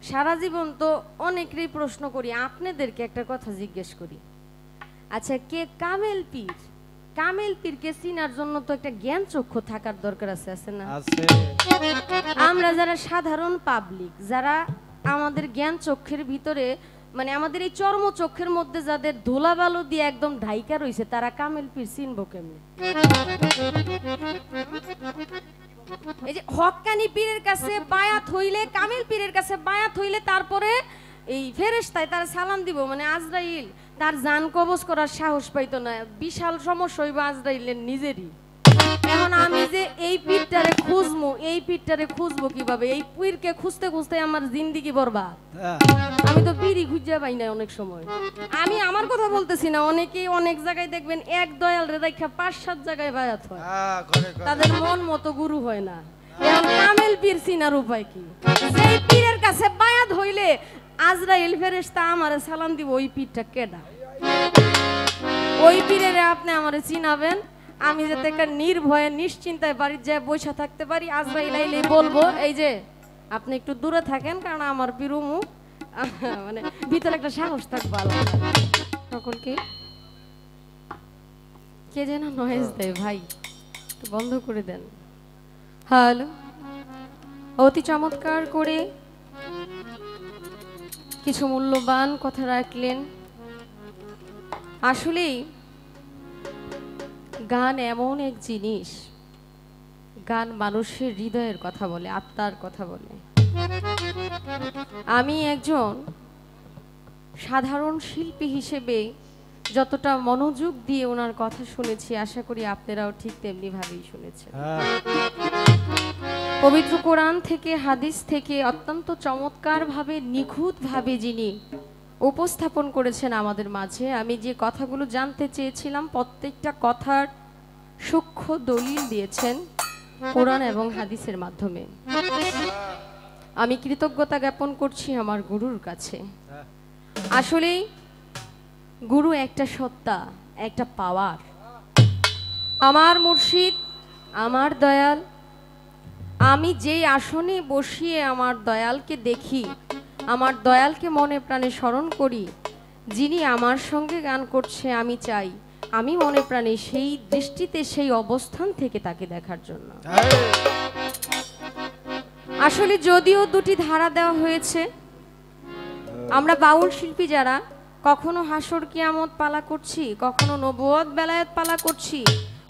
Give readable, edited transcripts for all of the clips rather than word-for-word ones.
সারা জীবন তো অনেকেরই প্রশ্ন করি, আপনাদেরকে একটা কথা জিজ্ঞেস করি। আচ্ছা, কে কামেল পীর? কামেল পীরকে চিনার জন্য তো একটা জ্ঞান চক্ষু থাকার দরকার আছে, আছে না? আছে। আমরা যারা সাধারণ পাবলিক, যারা আমাদের জ্ঞান চক্ষের ভিতরে মানে আমাদের এই চর্ম চক্ষের মধ্যে যাদের ধুলাবালু দিয়ে একদম ঢাইকা রয়েছে, তারা কামেল পীর চিনবো কেমনে? এই যে হক্কানি পীরের কাছে বায়াত হইলে, কামেল পীরের কাছে বায়াত হইলে তারপরে এই ফেরেশতায় তার সালাম দিব, মানে আজরাইল তার জান কবজ করার সাহস পাইতো না। বিশাল সমস্যা হইব আজরাইলের নিজেরই। এখন আমি যে এই পীরটারে খুঁজবো, এই পীরটারে খুঁজবো কিভাবে? এই পীরকে খুঁজতে খুঁজতে আমার জিন্দেগি বরবাদ। আমি তো পীরই খুঁজে পাই না অনেক সময়। আমি আমার কথা বলতেছি না, অনেকেই অনেক জায়গায় দেখবেন এক দয়াল রে রাখা ৫-৭ জায়গায় বায়াত হয়, তাদের মন মতো গুরু হয় না। এখন কামেল পীর চিনার উপায় কি? সেই পীরের কাছে বায়াত হইলে আজরাইল ফেরেশতা আমারে সালাম দিব, ওই পীরটা কেডা? ওই পীরের আপনি আমারে চিনাবেন, আমি যাতে একটা নির্ভয়ে নিশ্চিন্তায় বাড়ির যায় বসে থাকতে পারি। আজরাইল আইলে বলবো এই যে আপনি একটু দূরে থাকেন, কারণ আমার পীরুমু মানে ভিতরে একটা সাহস থাকবে। সকলকে কে যেন নয়েজ দেয় ভাই, একটু বন্ধ করে দেন। হ্যালো, অতি চমৎকার করে কিছু মূল্যবান কথা রাখলেন। আসলেই গান এমন এক জিনিস, গান মানুষের হৃদয়ের কথা বলে, আত্মার কথা বলে। আমি একজন সাধারণ শিল্পী হিসেবে যতটা মনোযোগ দিয়ে ওনার কথা শুনেছি, আশা করি আপনারাও ঠিক তেমনি ভাবেই শুনেছেন। পবিত্র কোরআন থেকে, হাদিস থেকে অত্যন্ত চমৎকার ভাবে, নিখুঁত ভাবে যিনি উপস্থাপন করেছেন আমাদের মাঝে। আমি যে কথাগুলো জানতে চেয়েছিলাম প্রত্যেকটা কথার সূক্ষ্ম দলিল দিয়েছেন কোরআন এবং হাদিসের মাধ্যমে। আমি কৃতজ্ঞতা জ্ঞাপন করছি আমার গুরুর কাছে। আসলেই গুরু একটা সত্তা, একটা পাওয়ার। আমার মুর্শিদ, আমার দয়াল, আমি যেই আসনে বসিয়ে আমার দয়ালকে দেখি, আমার দয়ালকে মনে প্রাণে স্মরণ করি, যিনি আমার সঙ্গে গান করছে, আমি চাই আমি মনে প্রাণে সেই দৃষ্টিতে, সেই অবস্থান থেকে তাকে দেখার জন্য। আসলে যদিও দুটি ধারা দেওয়া হয়েছে, আমরা বাউল শিল্পী যারা কখনো হাসর কিয়ামত পালা করছি, কখনো নবুয়ত বেলায়েত পালা করছি,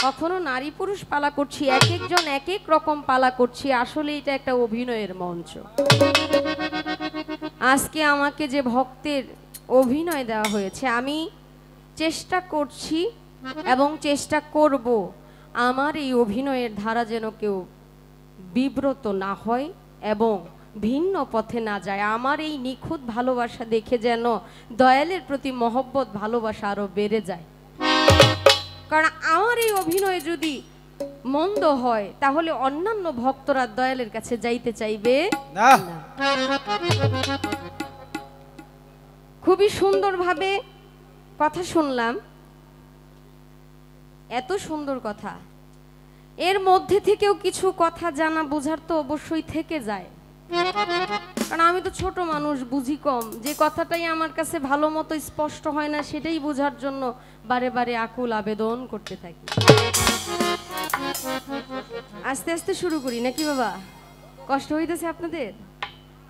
কখনো নারী পুরুষ পালা করছি, এক একজন এক এক রকম পালা করছি। আসলে এটা একটা অভিনয়ের মঞ্চ। আজকে আমাকে যে ভক্তের অভিনয় দেওয়া হয়েছে, আমি চেষ্টা করছি এবং চেষ্টা করব আমার এই অভিনয়ের ধারা যেন কেউ বিব্রত না হয় এবং ভিন্ন পথে না যায়। আমার এই নিখুঁত ভালোবাসা দেখে যেন দয়ালের প্রতি মহব্বত, ভালোবাসা আরো বেড়ে যায়। কারণ আমার এই অভিনয় যদি মন্দ হয়, তাহলে অন্যান্য ভক্তরা দয়ালের কাছে যাইতে চাইবে না। খুবই সুন্দরভাবে কথা শুনলাম, এত সুন্দর কথা। এর মধ্যে থেকেও কিছু কথা জানা বোঝার তো অবশ্যই থেকে যায়, কারণ আমি তো ছোট মানুষ, বুঝি কম। যে কথাটাই আমার কাছে ভালো মতো স্পষ্ট হয় না, সেটাই বোঝার জন্য বারে বারে আকুল আবেদন করতে থাকি। আস্তে আস্তে শুরু করি নাকি বাবা? কষ্ট হইতেছে আপনাদের?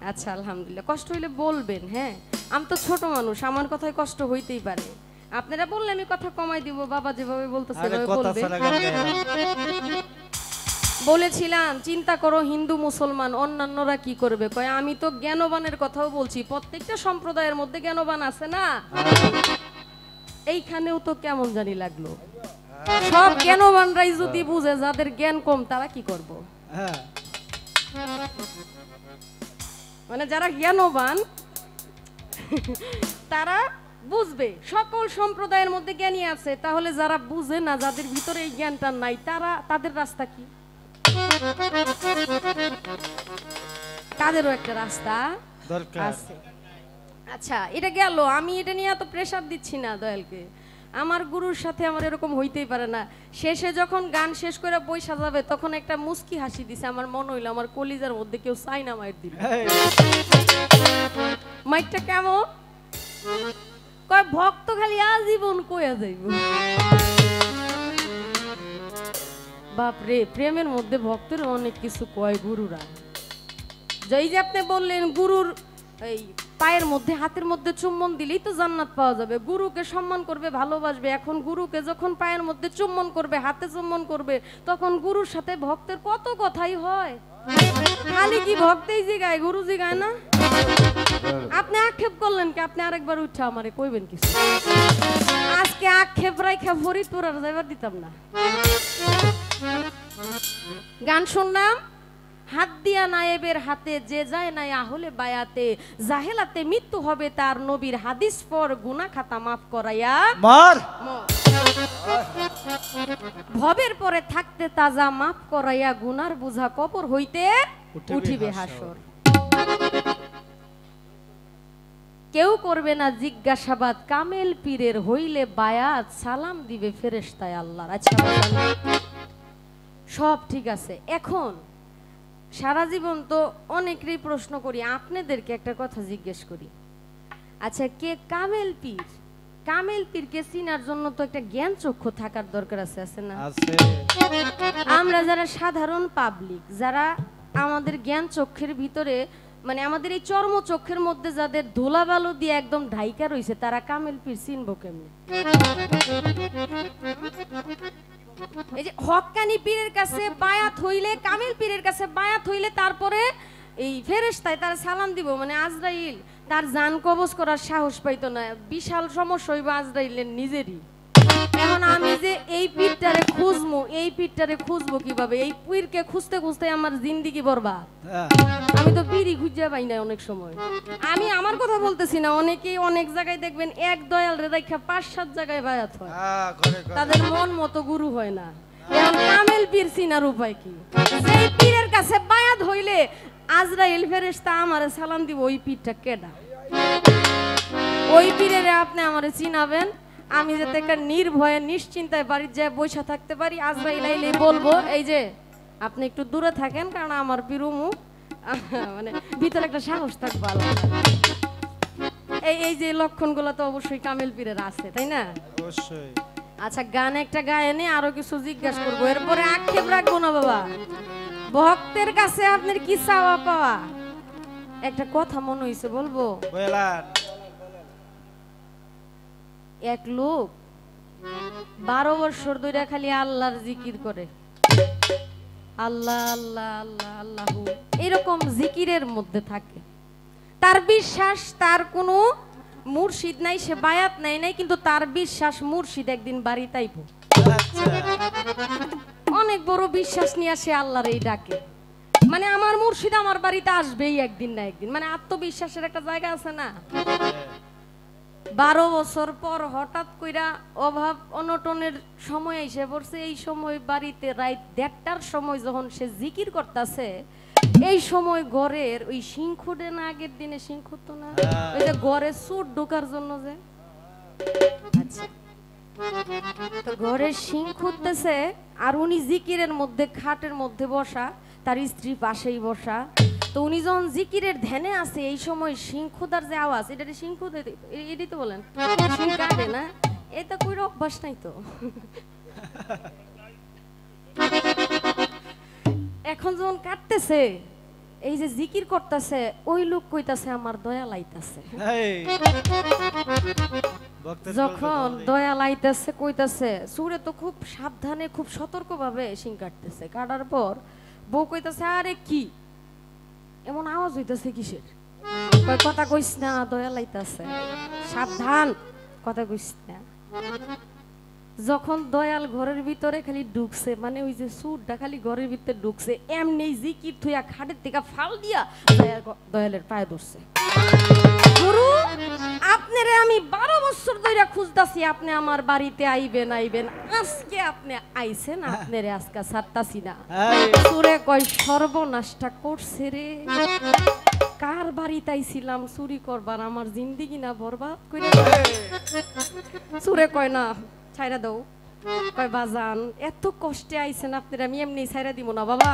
আচ্ছা, আলহামদুলিল্লাহ। কষ্ট হইলে বলবেন, হ্যাঁ। আমি তো ছোট মানুষ, আমার কথায় কষ্ট হইতেই পারে। আপনারা বললে আমি কথা কমাই দিব, বাবা যেভাবে বলতেছে বলবে। বলেছিলাম চিন্তা করো হিন্দু মুসলমান অন্যান্যরা কি করবে, কয় আমি তো জ্ঞানবানের কথাও বলছি। প্রত্যেকটা সম্প্রদায়ের মধ্যে জ্ঞানবান আছে না? এইখানেও তো কেমন জানি লাগলো, সব জ্ঞানবানরাই যদি বুঝে যাদের জ্ঞান কম তারা কি করব? মানে যারা জ্ঞানবান তারা বুঝবে সকল সম্প্রদায়ের মধ্যে জ্ঞানী আছে, তাহলে যারা বুঝে না, যাদের ভিতরে এই জ্ঞানটা নাই, তাদের রাস্তা কি? তাদেরও একটা রাস্তা আছে। আচ্ছা, এটা গেল। আমি এটা নিয়ে এত প্রেসার দিচ্ছি না দয়ালকে। আমার গুরুর সাথে আমার এরকম হইতেই পারে না। শেষে যখন গান শেষ করে বই সাজাবে, তখন একটা মুস্কি হাসি দিছে। আমার মনে হইলো আমার কলিজার মধ্যে কেউ চাইনা মাইর দিল। মাইকটা কেমন কয় ভক্ত খালি আজীবন কইয়া যাইব বাপরে প্রেমের মধ্যে ভক্তের অনেক কিছু কয় গুরুরা যেই যে আপনি বললেন গুরুর এই পায়ের মধ্যে হাতের মধ্যে চুম্বন দিলেই তো জান্নাত পাওয়া যাবে গুরুকে সম্মান করবে ভালোবাসবে এখন গুরুকে যখন পায়ের মধ্যে চুম্বন করবে হাতে চুম্বন করবে তখন গুরুর সাথে ভক্তের কত কথাই হয় খালি কি ভক্তেই জিগায় গুরু জিগায় না আপনি আক্ষেপ করলেন কি আপনি আরেকবার উঠা আমারে কইবেন কিছু আজকে আক্ষেপ রাইখা ফরিদপুর আর যাইবার দিতাম না গান শুনলাম হাত দিয়া নায়েবের হাতে যে যায় নাই আহলে বায়াতে জাহেলাতে মৃত্যু হবে তার নবীর হাদিস পর গুনাহ খাতা মাফ করাইয়া মার ভবের পরে থাকতে তাজা মাফ করাইয়া গুনার বোঝা কবর হইতে উঠিবে হাসর কেউ করবে না জিজ্ঞাসাবাদ কামেল পীরের হইলে বায়াত সালাম দিবে ফেরেশতায় আল্লাহর আচ্ছা সব ঠিক আছে এখন সারা জীবন তো অনেকেরই প্রশ্ন করি আপনাদেরকে একটা কথা জিজ্ঞেস করি আচ্ছা কে কামেল পীর কামেল পীরকে চিনার জন্য তো একটা জ্ঞান চক্ষু থাকার দরকার আছে আছে না আছে আমরা যারা সাধারণ পাবলিক যারা আমাদের জ্ঞান চক্ষের ভিতরে মানে আমাদের এই চর্ম চক্ষের মধ্যে যাদের ধুলাবালু দিয়ে একদম ঢাইকা রইছে তারা কামেল পীর চিনবো কেমনে এই যে হক্কানি পীরের কাছে বায়াত হইলে কামিল পীরের কাছে বায়াত হইলে তারপরে এই ফেরেশতায় তার সালাম দিব মানে আজরাইল তার জান কবজ করার সাহস পাইতো না বিশাল সমস্যা হইব আজরাইলের নিজেরই এখন আমি যে এই পীরটারে খুঁজবো কিভাবে এই পীরকে খুঁজতে খুঁজতে আমার জিন্দেগি বরবাদ আমি তো পীরই খুঁজে পাই না অনেক সময় আমি আমার কথা বলতেছি না অনেকেই অনেক জায়গায় দেখবেন এক দয়াল রে রাইখা 5-7 জায়গায় বায়াত হয় তাদের মন মতো গুরু হয় না এখন কামেল পীর চিনার উপায় কি সেই পীরের কাছে বায়াত হইলে আজরাইল ফেরেশতা আমারে সালাম দিব ওই পীরটা কেডা ওই পীরের আপনি আমারে চিনাবেন আমি যাতে একটা নির্ভয়ে নিশ্চিন্তায় বাড়িতে যায় বসে থাকতে পারি আজরাইল আইলে বলবো এই যে আপনি একটু দূরে থাকেন কারণ আমার পীরুমু মানে ভিতরে একটা সাহস থাকবে এই যে লক্ষণগুলো তো অবশ্যই কামেল পীরের আছে তাই না অবশ্যই আচ্ছা গান একটা গায়নি আরো কিছু জিজ্ঞাসা করবো এরপরে আক্ষেপ রাখবো না বাবা ভক্তের কাছে আপনার কি চাওয়া পাওয়া একটা কথা মনে হইছে বলবো এক লোক 12 বছর ধরে খালি আল্লাহর জিকির করে আল্লাহ আল্লাহ আল্লাহ আল্লাহ এরকম জিকিরের মধ্যে থাকে তার বিশ্বাস তার কোনো মুর্শিদ নাই সে বায়াত নাই কিন্তু তার বিশ্বাস মুর্শিদ একদিন বাড়িতে আইব অনেক বড় বিশ্বাস নিয়ে সে আল্লাহর এই ডাকে মানে আমার মুর্শিদ আমার বাড়িতে আসবেই একদিন না একদিন মানে আত্মবিশ্বাসের একটা জায়গা আছে না 12 বছর পর হঠাৎ কইরা অভাব অনটনের সময় এসে পড়ছে এই সময় বাড়িতে রাত 1:30টার সময় যখন সে জিকির করতেছে এই সময় ঘরের ওই সিংখুডে না আগের দিনে সিংখুড তো না ওই যে ঘরে চোর ঢোকার জন্য যে আচ্ছা তো ঘরে সিংখুডতেছে আর উনি জিকিরের মধ্যে খাটের মধ্যে বসা তার স্ত্রী পাশেই বসা তো উনি যখন জিকিরের ধ্যানে আছে এই সময় সিংখুদার যে আওয়াজ এটা সিংখুদ এটাই তো বলেন সিং কাটে না এটা কই অভ্যাস নাই তো এখন যখন কাটতেছে এই যে জিকির করতেছে ওই লোক কইতাছে আমার দয়া লাইতাছে যখন দয়া লাইতাছে কইতাছে সুরে তো খুব সাবধানে খুব সতর্কভাবে সিং কাটতেছে কাটার পর বউ কইতাছে আরে কি এমন আওয়াজ হইতাছে কিসের কয় কথা কইস না দয়া লাইতাছে সাবধান কথা কইস না যখন দয়াল ঘরের ভিতরে খালি ঢুকছে মানে ওই যে সুরটা খালি ঘরের ভিতরে ঢুকছে এমনি জিকির থইয়া খাটের থেকে ফাল দিয়া দয়ালের পায়ে ধরছে গুরু আপনারে আমি 12 বছর ধরে খুঁজতাছি আপনি আমার বাড়িতে আইবেন আজকে আপনি আইছেন আপনারে আজকে ছাড়তাছি না সুরে কয় সর্বনাশটা করছে রে কার বাড়িতে আইছিলাম চুরি করবার আমার জিন্দেগি না বরবাদ কইরা সুরে কয় না ছাইরা দাও কয় বাজান এত কষ্টে আইছেন আপনারা, আমি এমনি ছাইরা দিব না বাবা।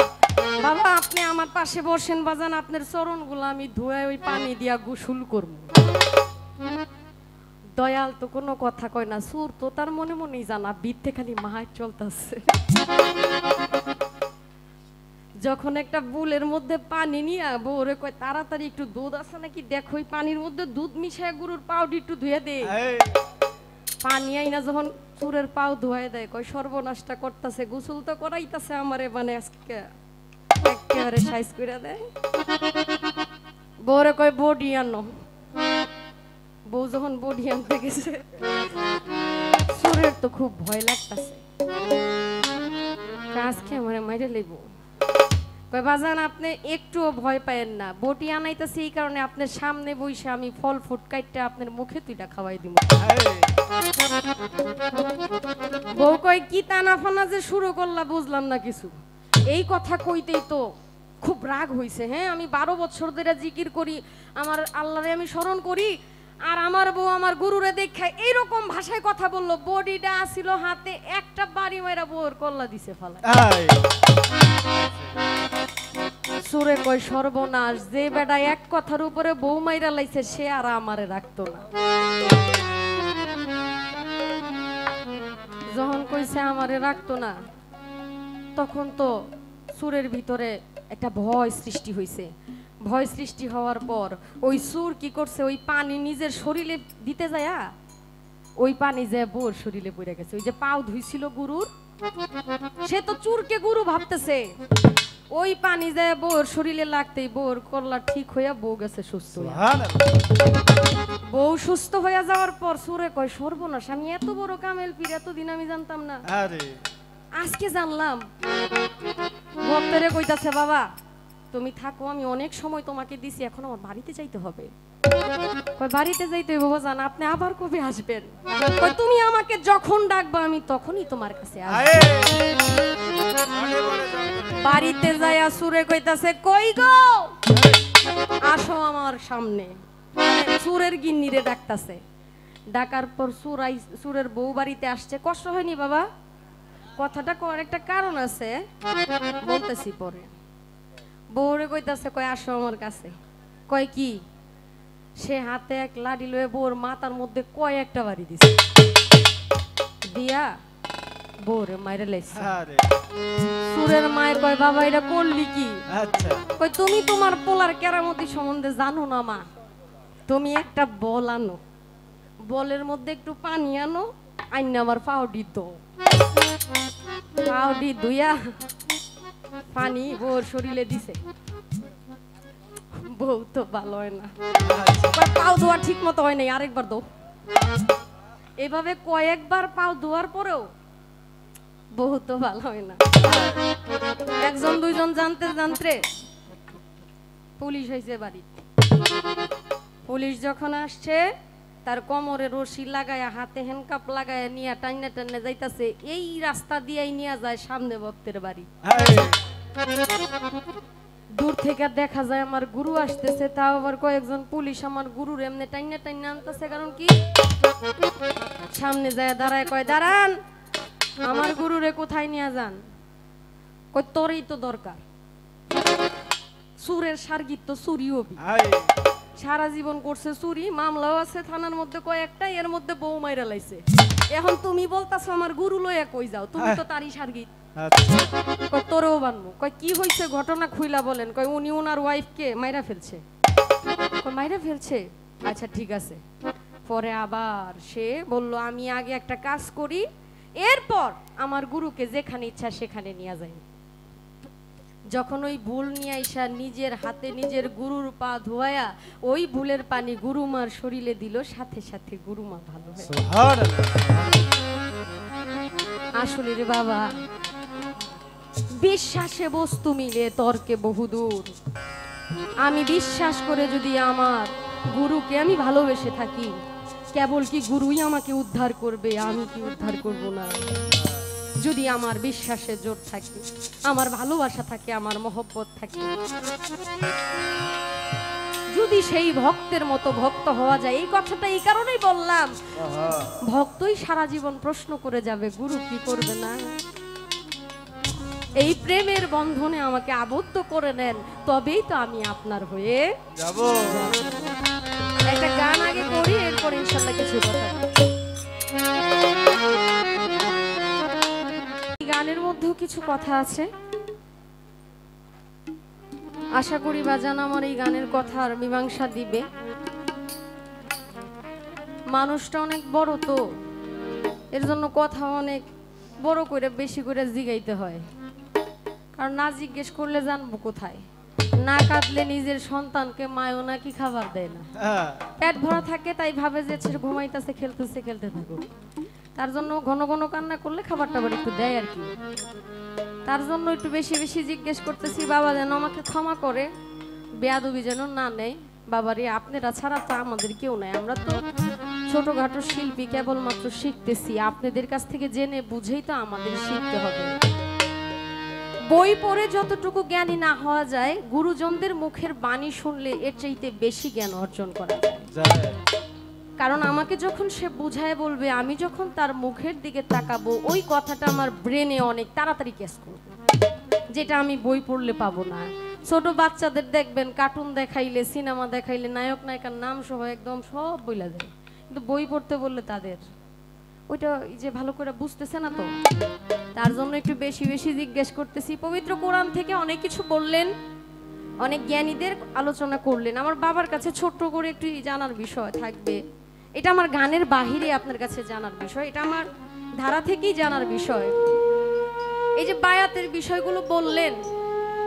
বাবা আপনি আমার পাশে বসেন বাজান, আপনার চরণগুলো আমি ধুয়ে ওই পানি দিয়া গোসল করব। দয়াল তো কোনো কথা কয় না, সুর তো তার মনে মনেই জানা, বিদ্যে খালি মাহার চলতেছে। যখন একটা বুলের মধ্যে পানি নিয়ে বউরে কয় তাড়াতাড়ি একটু দুধ আছে নাকি দেখো, ওই পানির মধ্যে দুধ মিশায় গরুর পাউডি একটু ধুয়ে দে। পানি আইনা যখন চুরের পাও ধুয়ে দেয়, কয় সর্বনাশটা করতেছে, গোসল তো করাইতেছে আমারে, মানে আজকে একেবারে সাইজ করে দেয়। বউরে কয় বডি আনো। বউ যখন বডি আনতে গেছে, চুরের তো খুব ভয় লাগতেছে, আজকে আমারে মাইরে লইব। কয় বাজান আপনি একটুও ভয় পায়েন না, বটি আনাইতেছি এই কারণে আপনার সামনে বইসে আমি ফল ফুট কাইটটা আপনার মুখে তুইটা খাওয়াই দিব। বউ কয় কি টানা ফানা যে শুরু করলা বুঝলাম না কিছু। এই কথা কইতেই তো খুব রাগ হইছে। হ্যাঁ আমি 12 বছর ধরে জিকির করি, আমার আল্লাহরে আমি স্মরণ করি, আর আমার বউ আমার গুরুরে দেখা এইরকম ভাষায় কথা বললো, বডিটা আসিল হাতে, একটা বাড়ি মাইরা বউর কল্লা দিছে ফালা। সুরে কয় সর্বনাশ, যে বেটা এক কথার উপরে বউ মাইরা লাইছে সে আর আমারে রাখতো না। যখন কইছে আমারে রাখতো না, তখন তো সুরের ভিতরে একটা ভয় সৃষ্টি হইছে। ভয় সৃষ্টি হওয়ার পর ওই সুর কি করছে, ওই পানি নিজের শরীরে দিতে যায়া ওই পানি যে বউর শরীরে পড়ে গেছে। ওই যে পাও ধুইছিল গুরুর, সে তো চুরকে গুরু ভাবতেছে, ওই পানি যায় বউর শরীরে লাগতেই বউর কল্লা ঠিক হইয়া বউ গেছে সুস্থ। বউ সুস্থ হইয়া যাওয়ার পর সুরে কয় সর্বনাশ, আমি এত বড় কামেল পীর এতদিন আমি জানতাম না, আজকে জানলাম। ভক্তরে কইতাছে বাবা তুমি থাকো, আমি অনেক সময় তোমাকে দিছি, এখন আমার বাড়িতে যাইতে হবে। কয় বাড়িতে যাইতে হইব বাবা, জান আপনি আবার কবে আসবেন? কয় তুমি আমাকে যখন ডাকবা আমি তখনই তোমার কাছে আসব। বাড়িতে যাইয়া সুরে কইতাছে কই গো আসো আমার সামনে, সুরের গিন্নিরে ডাকতাছে। ডাকার পর সুরের বউ বাড়িতে আসছে। কষ্ট হয়নি বাবা? কথাটা কোন একটা কারণ আছে, বলতেছি পরে। বউরে কইতাছে কয় আসো আমার কাছে। কয় কি? সে হাতে এক লাঠি লয়ে বউর মাথার মধ্যে কয়েকটা বাড়ি দিছে, দিয়া বউরে মাইরে লাইছে। সুরের মায়ের কয় বাবা এটা করলি কি? কয় তুমি তোমার পোলার কেরামতি সম্বন্ধে জানো না মা, তুমি একটা বল আনো, বলের মধ্যে একটু পানি আনো, আইন আমার পাউডি দো। পাউডি দুইয়া পানি বউর শরীরে দিছে। বউ তো ভালো হয় না, পাও ধোয়া ঠিক মতো হয় নাই, আরেকবার দো। এভাবে কয়েকবার পাও ধোয়ার পরেও বউ তো ভালো হয় না। একজন দুইজন জানতে জানতে পুলিশ হয়েছে বাড়ি। পুলিশ যখন আসছে, তার কোমরে রশি লাগায়া হাতে হ্যান্ডকাপ লাগায়া নিয়ে টাইনে টাইনে যাইতাছে। এই রাস্তা দিয়েই নিয়ে যায় সামনে ভক্তের বাড়ি। দূর থেকে দেখা যায় আমার গুরু আসতেছে, তাও আবার কয়েকজন পুলিশ আমার গুরুর এমনি টাইনে টাইনে আনতেছে। কারণ কি? সামনে যায় দাঁড়ায়, কয় দাঁড়ান, আমার গুরুরে কোথায় নিয়ে যান? কয় তোরই তো দরকার। সুরের সার্গিত তো চুরিও, সারা জীবন করছে চুরি, মামলাও আছে থানার মধ্যে কয়েকটা, এর মধ্যে বউ মাইরা লাইছে। এখন তুমি বলতাছো আমার গুরু লইয়া কই যাও, তুমি তো তারই সার্গিত। কয় তোরেও বানবো। কয় কি হয়েছে ঘটনা খুইলা বলেন। কয় উনি ওনার ওয়াইফকে মাইরা ফেলছে। কয় মাইরা ফেলছে? আচ্ছা ঠিক আছে। পরে আবার সে বলল আমি আগে একটা কাজ করি, এরপর আমার গুরুকে যেখানে ইচ্ছা সেখানে নিয়ে যাই। যখন ওই ভুল নিয়ে আইসা নিজের হাতে নিজের গুরুর পা ধোয়া ওই ভুলের পানি গুরুমার শরীরে দিল, সাথে সাথে গুরুমা ভালো হয়ে। আসলে রে বাবা, বিশ্বাসে বস্তু মিলে তর্কে বহুদূর। আমি বিশ্বাস করে যদি আমার গুরুকে আমি ভালোবেসে থাকি, কেবল কি গুরুই আমাকে উদ্ধার করবে, আমি কি উদ্ধার করব না? যদি আমার বিশ্বাসে জোর থাকে, আমার ভালোবাসা থাকে, আমার মহব্বত থাকে, যদি সেই ভক্তের মতো ভক্ত হওয়া যায়, এই কথাটা এই কারণেই বললাম, ভক্তই সারা জীবন প্রশ্ন করে যাবে গুরু কি করবে না। এই প্রেমের বন্ধনে আমাকে আবদ্ধ করে নেন, তবেই তো আমি আপনার হয়ে যাব। একটা গান আগে করি, এরপর ইনশাআল্লাহ কিছু কথা। গানের মধ্যেও কিছু কথা আছে, আশা করি বাজান আমার এই গানের কথার মীমাংসা দিবে। মানুষটা অনেক বড়, তো এর জন্য কথা অনেক বড় করে বেশি করে জিগাইতে হয়, কারণ না জিজ্ঞেস করলে জানবো কোথায়। না কাঁদলে নিজের সন্তানকে মায়ও নাকি খাবার দেয় না, পেট ভরা থাকে তাই ভাবে যে ছেলে ঘুমাইতেছে, খেলতেছে, খেলতে থাকুক। তার জন্য ঘন ঘন কান্না করলে খাবার টাবার একটু দেয় আর কি। তার জন্য একটু বেশি বেশি জিজ্ঞেস করতেছি, বাবা যেন আমাকে ক্ষমা করে, বেয়াদবি যেন না নেই। বাবারে আপনারা ছাড়া তো আমাদের কেউ নাই, আমরা তো ছোটখাটো শিল্পী, কেবলমাত্র শিখতেছি। আপনাদের কাছ থেকে জেনে বুঝেই তো আমাদের শিখতে হবে। বই পড়ে যতটুকু জ্ঞানী না হওয়া যায়, গুরুজনদের মুখের বাণী শুনলে এর চাইতে বেশি জ্ঞান অর্জন করা যায়। কারণ আমাকে যখন সে বুঝায় বলবে, আমি যখন তার মুখের দিকে তাকাবো, ওই কথাটা আমার ব্রেনে অনেক তাড়াতাড়ি ক্যাচ করবে, যেটা আমি বই পড়লে পাবো না। ছোট বাচ্চাদের দেখবেন কার্টুন দেখাইলে, সিনেমা দেখাইলে নায়ক নায়িকার নাম সহ একদম সব বইলা যায়, কিন্তু বই পড়তে বললে তাদের ওইটা যে ভালো করে বুঝতেছে না। তো তার জন্য একটু বেশি বেশি জিজ্ঞেস করতেছি। পবিত্র কোরআন থেকে অনেক কিছু বললেন, অনেক জ্ঞানীদের আলোচনা করলেন। আমার বাবার কাছে ছোট্ট করে একটু জানার বিষয় থাকবে, এটা আমার গানের বাহিরে আপনার কাছে জানার বিষয়, এটা আমার ধারা থেকেই জানার বিষয়। এই যে বায়াতের বিষয়গুলো বললেন,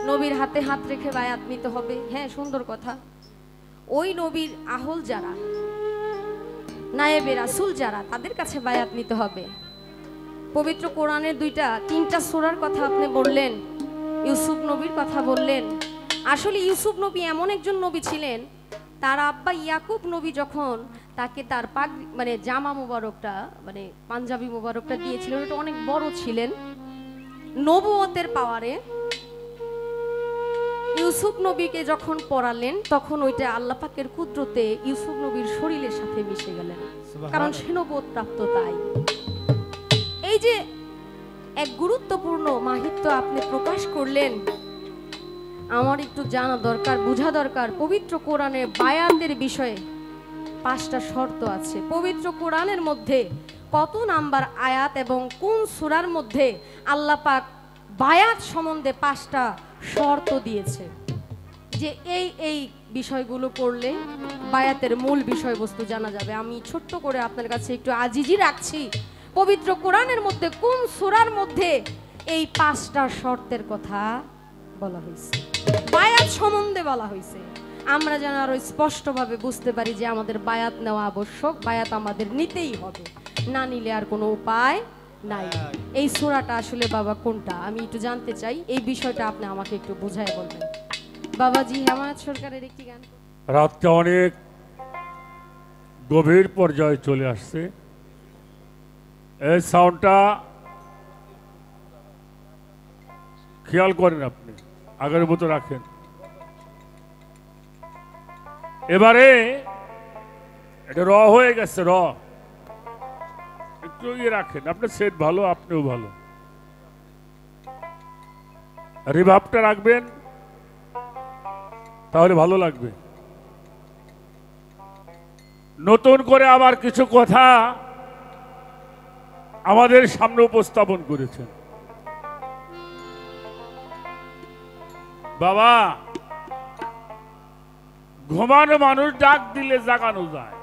নবীর হাতে হাত রেখে বায়াত নিতে হবে, হ্যাঁ সুন্দর কথা। ওই নবীর আহল যারা, নায়েবে রাসূল যারা, তাদের কাছে বায়াত নিতে হবে। পবিত্র কোরআনের তিনটা সূরার কথা আপনি বললেন, ইউসুফ নবীর কথা বললেন। আসলে ইউসুফ নবী এমন একজন নবী ছিলেন, তার আব্বা ইয়াকুব নবী যখন তাকে তার জামা মুবারকটা, পাঞ্জাবি মুবারকটা দিয়েছিলেন, ওটা অনেক বড় ছিলেন। নবুয়তের পাওয়ারে ইউসুফ নবীকে যখন পড়ালেন, তখন ওইটা আল্লাহ পাকের কুদরতে ইউসুফ নবীর শরীরের সাথে মিশে গেলেন, কারণ সে নবুয়ত প্রাপ্ত। তাই এই যে এক গুরুত্বপূর্ণ মাহিত্য আপনি প্রকাশ করলেন, আমার একটু জানা দরকার, বোঝা দরকার। পবিত্র কোরআনে বায়াতের বিষয়ে 5টা শর্ত আছে। পবিত্র কোরআনের মধ্যে কত নাম্বার আয়াত এবং কোন সূরার মধ্যে আল্লাহ পাক বায়াত সম্বন্ধে 5টা শর্ত দিয়েছে, যে এই বিষয়গুলো করলে বায়াতের মূল বিষয়বস্তু জানা যাবে। আমি ছোট্ট করে আপনার কাছে একটু আজিজি রাখছি, পবিত্র কোরআনের মধ্যে কোন সূরার মধ্যে এই 5টা শর্তের কথা বলা হয়েছে, বায়াত সম্বন্ধে বলা হয়েছে। আমরা যেন আরো স্পষ্টভাবে বুঝতে পারি যে আমাদের বায়াত নেওয়া আবশ্যক, বায়াত আমাদের নিতেই হবে, না নিলে আর কোনো উপায় নাই। এই সূরাটা আসলে বাবা কোনটা আমি একটু জানতে চাই, এই বিষয়টা আপনি আমাকে একটু বুঝায় বলবেন। বাবাজি হেমায়েত সরকারের একটি গান। রাতটা অনেক গভীর পর্যায়ে চলে আসছে, এই সাউন্ডটা খেয়াল করেন, আপনি আগের মতো রাখেন। এবারে এটা র হয়ে গেছে, একটু রাখেন, আপনার সেট ভালো, আপনিও ভালো, রিভাবটা রাখবেন, তাহলে ভালো লাগবে। নতুন করে আবার কিছু কথা আমাদের সামনে উপস্থাপন করেছেন। বাবা, ঘুমানো মানুষ ডাক দিলে জাগানো যায়,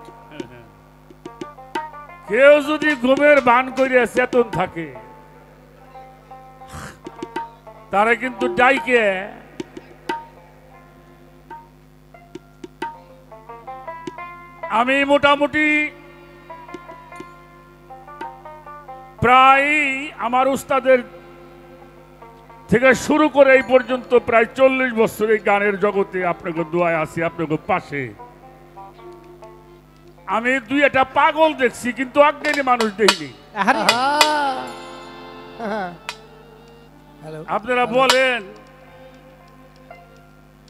কেউ যদি ঘুমের ভান করিয়া চেতন থাকে, তারা কিন্তু ডাইকে আমি মোটামুটি প্রায় আমার উস্তাদের থেকে শুরু করে এই পর্যন্ত প্রায় 40 বছর এই গানের জগতে আপনাকে দোয়ায় আছি, আপনাকে পাশে। আমি 2-একটা পাগল দেখছি, কিন্তু অজ্ঞানী মানুষ দেখিনি। আপনারা বলেন,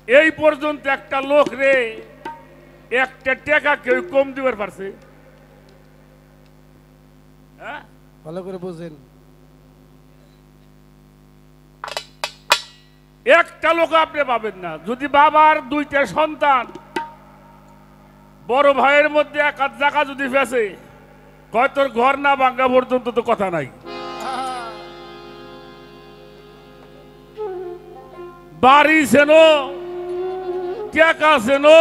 এই পর্যন্ত একটা লোক রে একটা টাকা কেউ কম দিবার পারছে? হ্যাঁ, ভালো করে বুঝেন। একটা লোক আপনি পাবেন না। যদি বাবার দুইটা সন্তান, বড় ভাইয়ের মধ্যে এক হাত জায়গা যদি ফেসে, কয় তোর ঘর না ভাঙ্গা পর্যন্ত তো কথা নাই। বাড়ি চেনো, টাকা চেনো,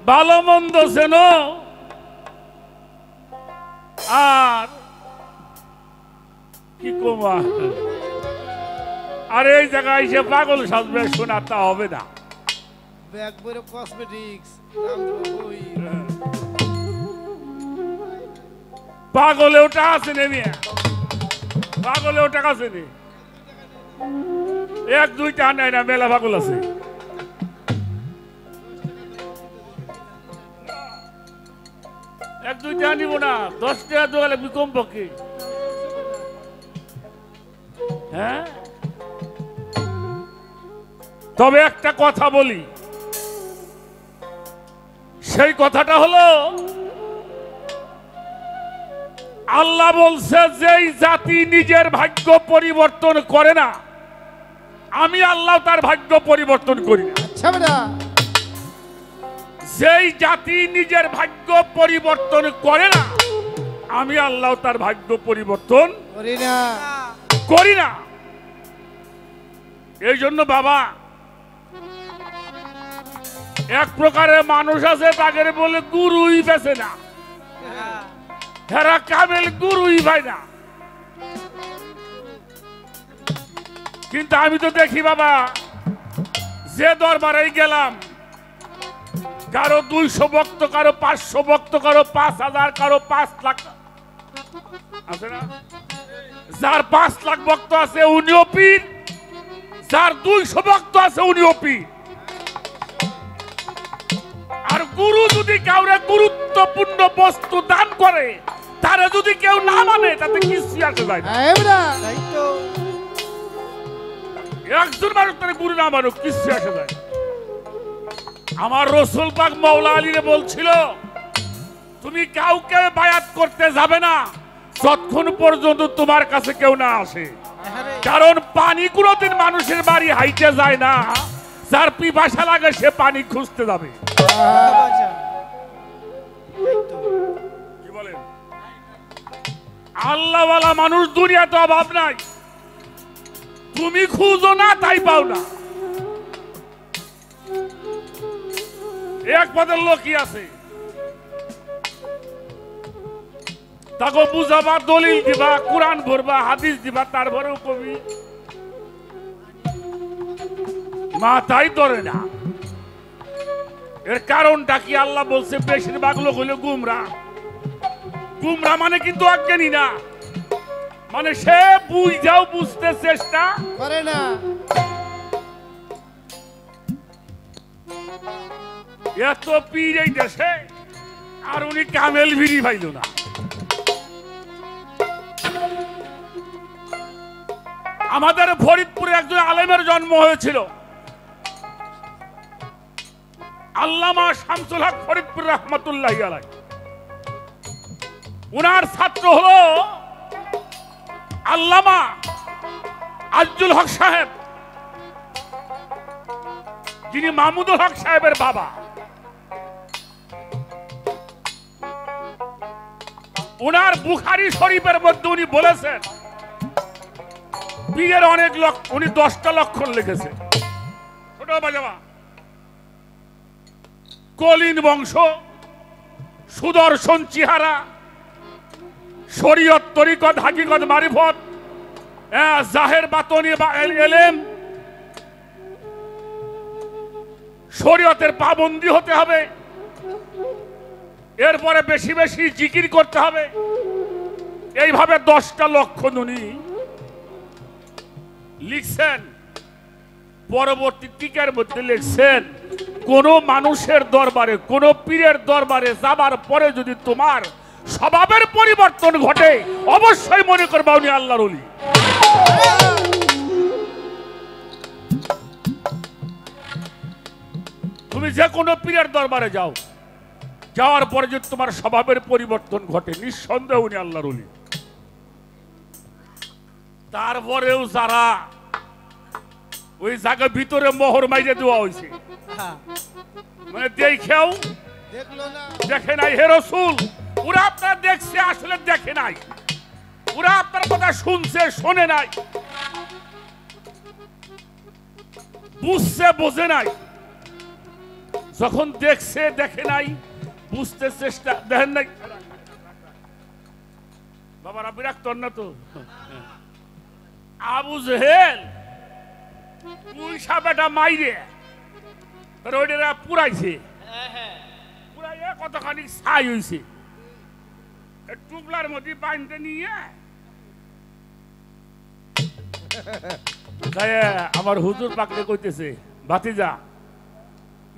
ভালো মন্দ চেনো, আর কি কমা, আর এই জায়গায় এসে পাগল সাজবে, শোনা তা হবে না। ব্যাগ বইরে কসমেটিক্স পাগলে ওটা আছে নে মিয়া, পাগলে ওটা আছে নে, এক দুইটা নাই না, মেলা পাগল আছে। এক দুইটা নিব না, 10 টাকা দেওয়া লাগবে কম পক্ষে। হ্যাঁ, তবে একটা কথা বলি, সেই কথাটা হলো আল্লাহ বলছে যেই জাতি নিজের ভাগ্য পরিবর্তন করে না, আমি আল্লাহ তার ভাগ্য পরিবর্তন করি না। আচ্ছা বেটা, যেই জাতি নিজের ভাগ্য পরিবর্তন করে না, আমি আল্লাহ তার ভাগ্য পরিবর্তন করি না। করি না। এই জন্য বাবা, এক প্রকারের মানুষ আছে, তাদের বলে গুরুই বেছে না, হেরা কামেল গুরুই পায় না। কিন্তু আমি তো দেখি বাবা, যে দরবারে গেলাম, কারো 200 ভক্ত, কারো 500 ভক্ত, কারো 5000, কারো 5 লাখ আছে না। যার 5 লাখ ভক্ত আছে উনিও পীর, যার 200 ভক্ত আছে উনিও পীর। আর গুরু যদি কাউরে গুরুত্বপূর্ণ বস্তু দান করে, তারা যদি কেউ না মানে, তাতে কিছু আসে যায় না। হ্যাঁ বেটা, তাই তো। একজন মানুষ তার গুরু না মানুষ কিছু আসে যায়। আমার রসুল পাক মাওলা আলীরে বলছিল, তুমি কাউকে বায়াত করতে যাবে না যতক্ষণ পর্যন্ত তোমার কাছে কেউ না আসে। কারণ পানি কোনোদিন মানুষের বাড়ি হাইটে যায় না, যার পিপাসা লাগে সে পানি খুঁজতে যাবে। কি বলেন? আল্লাহওয়ালা মানুষ দুনিয়াতে অভাব নাই, তুমি খুঁজো না তাই পাও না। এক পদের লোকই আছে, তাকে বুঝাবা, দলিল দিবা, কোরআন ভরবা, হাদিস দিবা, তারপরেও কবি মাথাই ধরে না। এর কারণটা কি? আল্লাহ বলছে বেশিরভাগ লোক হইল গুমরা। গুমরা মানে কিন্তু অজ্ঞানী না, মানে সে বুঝাও বুঝতে চেষ্টা করে না। এত পীর এই দেশে, আর উনি কামেল ভিড়ি পাইল না। আমাদের ফরিদপুরে একজন আলেমের জন্ম হয়েছিল, আল্লামা শামসুল হক ফরিদপুর রহমতুল্লাহি আলাইহি। উনার ছাত্র হলো আল্লামা আজজুল হক সাহেব, যিনি মাহমুদুল হক সাহেবের বাবা। উনার বুখারী শরীফের মধ্যে উনি বলেছেন, পীরের অনেক উনি 10টা লক্ষণ লিখেছে। ছোট বাজাবা, কলিন বংশ, সুদর্শন চেহারা, শরীয়ত তরিকত হাকিকত মারিফত, জাহের বাতনি বা এলেম, শরীয়তের পাবন্দি হতে হবে, এরপরে বেশি বেশি জিকির করতে হবে। এইভাবে 10টা লক্ষণ উনি লিখছেন। পরবর্তী টিকার মধ্যে লিখছেন, কোন মানুষের দরবারে, কোন পীরের দরবারে যাবার পরে যদি তোমার স্বভাবের পরিবর্তন ঘটে, অবশ্যই মনে করবা উনি আল্লাহর ওলি। তুমি যে কোনো পীরের দরবারে যাও, যাওয়ার পরে যদি তোমার স্বভাবের পরিবর্তন ঘটে, নিঃসন্দেহ উনি আল্লাহর ওলি। তারপরেও যারা ওই জায়গার ভিতরে মোহর মাইরে দেওয়া হয়েছে, হ্যাঁ, মানে দেখেও দেখলো না। দেখে নাই হে রাসূল, ওরা আপনার দেখছে আসলে দেখে নাই, ওরা আপনার কথা শুনছে শোনে নাই, বুঝছে বোঝে নাই। যখন দেখছে দেখে নাই, বুঝতে চেষ্টা দেখেন নাই। বাবারা বিরক্ত না তো? আবু জেহেল পুইসা বেটা মাইরে রোডেরা পুরাইছে, পুরাইয়া কতখানি ছাই হইছে, টুকলার মধ্যে বাঁধতে নিয়ে আমার হুজুর পাকলে কইতেছে, ভাতিজা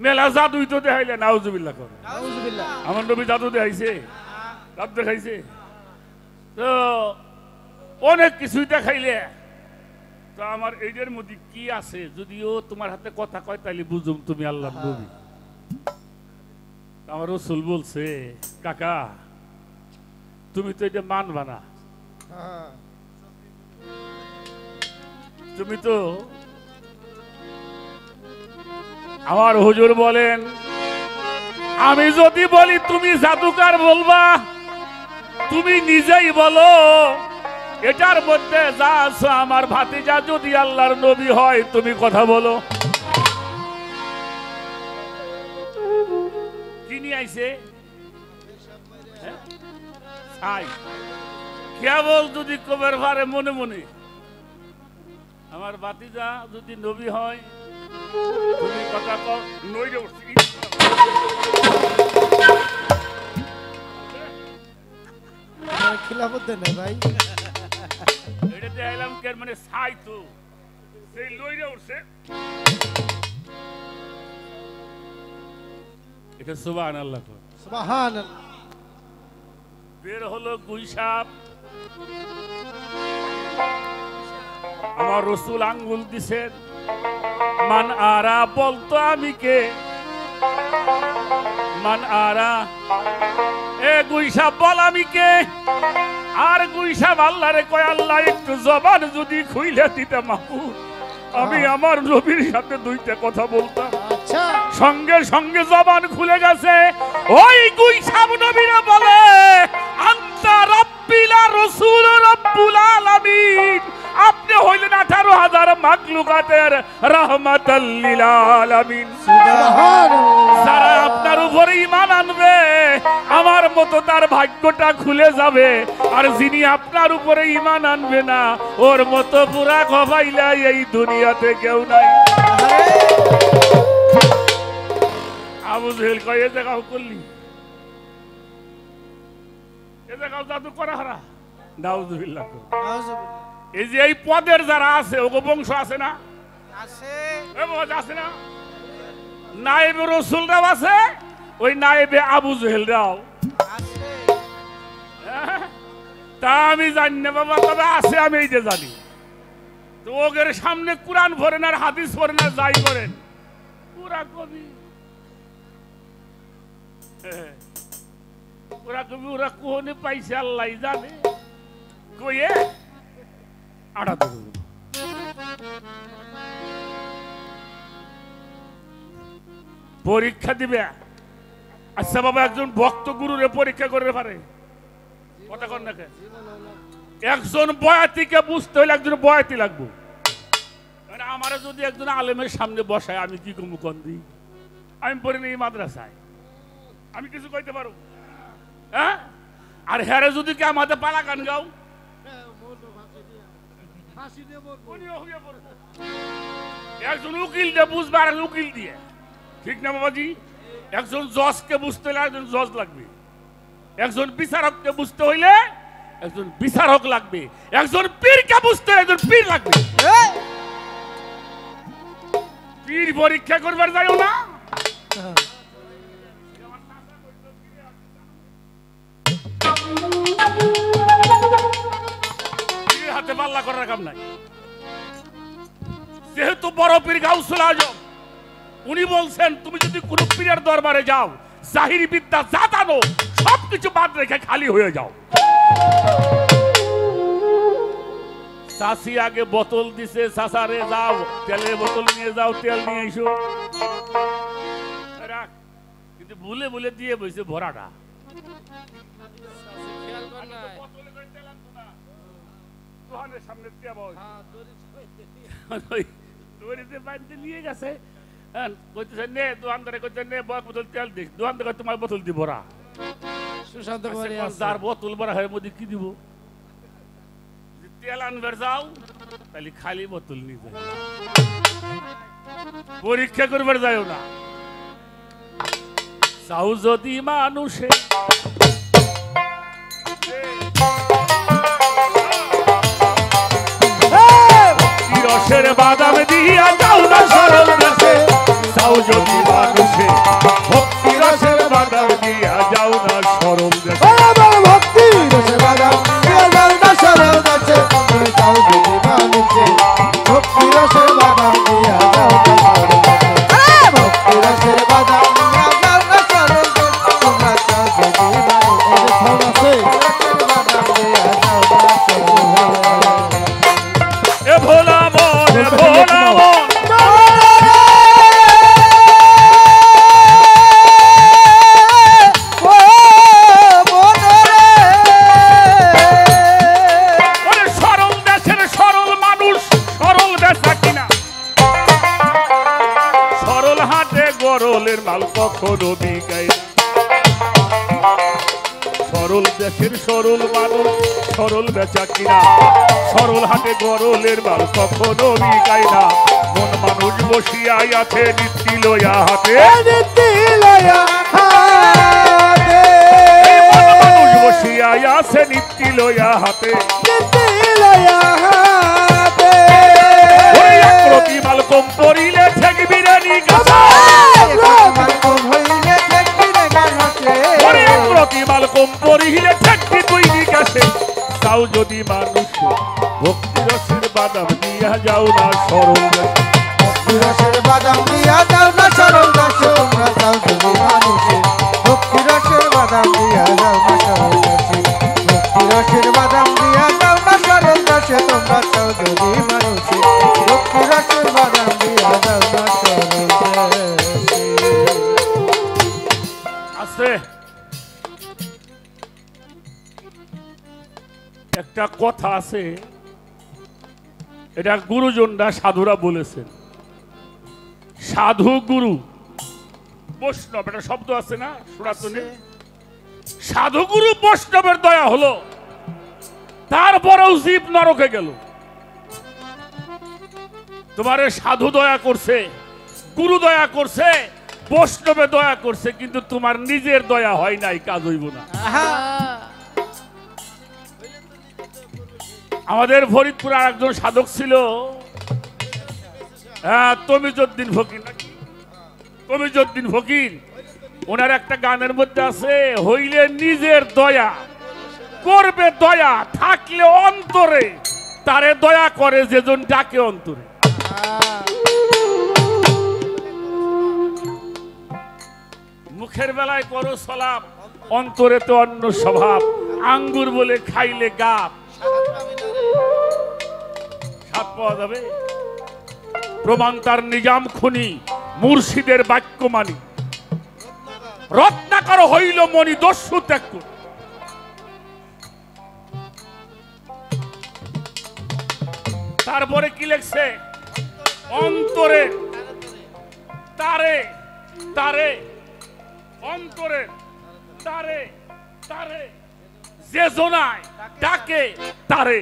মেলা জাদুই তো দেখাইলে, নাউজুবিল্লাহ করে। নাউজুবিল্লাহ। আমার নবী জাদু দেখাইছে, জাদু দেখাইছে তো অনেক কিছুই দেখাইলে, তো আমার এইটার মধ্যে কি আছে, যদিও তোমার হাতে কথা কয় তাইলে বুঝুম তুমি আল্লাহর নবী। আমার রাসূল বলছে, কাকা তুমি তো এটা মানবা না, হ্যাঁ, তুমি তো আমার হুজুর বলেন, আমি যদি বলি তুমি জাদুকার বলবা, তুমি নিজেই বলো এটার মধ্যে যা আছে আমার ভাতিজা যদি আল্লাহর নবী হয়, তুমি কথা বলো। কি নিয়ে আইছে? ছাই। কেবল যদি কবের ভারে মনে মনে আমার ভাতিজা যদি নবী হয়, তুমি কথা কও। নইরে উঠছি, আমার খিলাফত দেন না ভাই। এটাতে আইলাম কেন, মানে ছাই তো সেই লইরে উঠছে। এটা সুবহানাল্লাহ। সুবহানাল্লাহ। বের হলো গুইসাপ, আমার রাসূল আঙ্গুল দিছেন, মান আরা বলতো আমি কে, মান আরা এ গুইসাপ বল আমি কে। আর গুইসাপ আল্লাহরে কয়, আল্লাহ একটু জবান যদি খুইলে দিতে মাহবুব, আমি আমার নবীর সাথে দুইটা কথা বলতাম। আচ্ছা, সঙ্গে সঙ্গে জবান খুলে গেছে। ওই গুইসাপ নবীরা বলে, আনতা রাব্বিলা রাসূল রাব্বুল আলামিন, আপনি হইলেন 18,000 মাখলুকাতের রাহমাতাল লিল আলামিন। সুবহানাল্লাহ। যারা আপনার উপরে ঈমান আনবে, আমার মতো তার ভাগ্যটা খুলে যাবে, আর যিনি আপনার উপরে ঈমান আনবে না, ওর মতো পুরা খবাইলা এই দুনিয়াতে কেউ নাই। আবু জেহেল কয়, এ জায়গাও করলি, এ জায়গাও জাদু করা হারা। নাউজুবিল্লাহ। নাউজুবিল্লাহ। এই যে এই পদের যারা আছে, ওগো বংশ আছে না, আছে। আছে না, নায়েবে রাসূলরাও আছে, ওই নায়েবে আবু জেহেলরাও আছে। তা আমি জানি না বাবা, তবে আছে আমি এই যে জানি। তো ওদের সামনে কোরআন পড়েন আর হাদিস পড়েন আর যাই করেন, পুরা কবি, পুরা কবি, ওরা কোহনে পাইছে আল্লাহ জানে। কইয়ে আড়া ধরুন, পরীক্ষা দিবে। আচ্ছা বাবা, একজন ভক্ত গুরুরে পরীক্ষা করতে পারে? কথা কন না কেন? একজন বয়াতিকে বুঝতে হলে একজন বয়াতি লাগবে। মানে আমারে যদি একজন আলেমের সামনে বসায়, আমি কি কমু কন দিই? আমি পড়ি এই মাদ্রাসায়, আমি কিছু কইতে পারবো? হ্যাঁ, আর হ্যারে যদি কে আমাদের পালা গান গাও, একজন উকিল দিয়ে বুঝবে আর উকিল দিয়ে, ঠিক না বাবাজি? একজন জজকে বুঝতে হলে একজন জজ লাগবে, একজন বিচারককে বুঝতে হইলে একজন বিচারক লাগবে, একজন পীরকে বুঝতে হলে একজন পীর লাগবে। পীর পরীক্ষা করবার যাইও না। পীরের হাতে পাল্লা করার কাম নাই। যেহেতু বড় পীর গাউসুল আজম উনি বলছেন তুমি যদি কোনো পীরের দরবারে যাও জাহিরি বিদ্যা যা জানো সবকিছু বাদ রেখে খালি হয়ে যাও। চাষি আগে বোতল দিছে, চাষারে যাও তেলের বোতল নিয়ে যাও, তেল নিয়ে এসো, রাখ। কিন্তু ভুলে ভুলে দিয়ে বইছে ভরাটা। খেয়াল কর না দোকানের সামনে দিয়ে বস। হ্যাঁ দড়ি ওই দড়িতে বাঁধতে নিয়ে গেছে। কইতেছে নে দোকানদারে, কইতে নে বোতল তেল দিস। দোকানদার তোমার বোতল দি ভরা। সুশান্ত বাড়ি আছে যার বোতল ভরা হয় মধ্যে কি দিব? তেল আনবার যাও তাহলে খালি বোতল নিয়ে যাও, পরীক্ষা করবার যাও না। চাও যদি মানুষে রসের বাদাম দিয়া যাও না সরল দেশে, চাও যদি মানুষে ভক্তি রসের বাদাম দিয়া যাও না সরল দেশে। আমার ভক্তি রসে বাদাম দিয়া যাও না সরল দেশে, তুমি চাও যদি মানুষে ভক্তি রসে বাদাম দিয়া যাও না সরল দেশে, ভক্তি রসে বাদাম দিয়া যাও না সরল দেশে, তোমরা চাও যদি মানুষে বাদাম দিয়া যাও না সরল দেশে। এ ভোলা মন, এ ভোলা মন, ওরে সরল দেশের সরল মানুষ, সরল বেচা কিনা, সরল হাটে গরলের মাল কখনো বিকায় না। সরল দেশের সরল মানুষ, সরল বেচা কিনা, সরল হাটে গরলের মাল কখনো বিকায় না। মন মানুষ বসিয়া আছে নীতি লইয়া হাতে, মন মানুষ বসিয়া আছে নীতি লইয়া হাতে। ওরে একরতি মাল কম পড়িলে ঠেকবি রে নি গাছা, ওরে একরতি মাল কম পড়িলে ঠেকবি তুই নি গাছে। চাও যদি মানুষ ভক্তি রসের বাদাম দিয়া যাও না সরল দেশে, রসের বাদাম দিয়া যাও না সরল দেশে, তোমরা চাও যদি মানুষে ভক্তি রসের বাদাম দিয়া যাও না সরল দেশে, ভক্তি রসের বাদাম দিয়া যাও না সরল দেশে, তোমরা চাও যদি মানুষে ভক্তি রসের বাদাম দিয়া যাও না সরল দেশে। আছে একটা কথা আছে, এটা গুরুজনরা সাধুরা বলেছেন। সাধু গুরু বৈষ্ণব একটা শব্দ আছে না সনাতনে, সাধু গুরু বৈষ্ণবের দয়া হলো, তারপরেও জীব নরকে গেল। তোমারে সাধু দয়া করছে, গুরু দয়া করছে, বৈষ্ণবে দয়া করছে, কিন্তু তোমার নিজের দয়া হয় নাই, কাজ হইব না। আমাদের ফরিদপুর আর একজন সাধক ছিল, তমিজউদ্দিন ফকির নাকি, তমিজউদ্দিন ফকির। ওনার একটা গানের মধ্যে আছে, হইলে নিজের দয়া করবে দয়া, থাকলে অন্তরে তারে দয়া করে যেজন ডাকে অন্তরে। মুখের বেলায় করো সলাপ, অন্তরে তো অন্য স্বভাব, আঙ্গুর বলে খাইলে গাপ স্বাদ পাওয়া যাবে। প্রমাণ তার নিজাম খুনি, মুর্শিদের বাক্য মানি, রত্নাকর হইল মনি দস্যু ত্যাগ কর। তারপরে কি লেখছে, অন্তরে তারে তারে, অন্তরে তারে তারে, যে জনায় ডাকে তারে।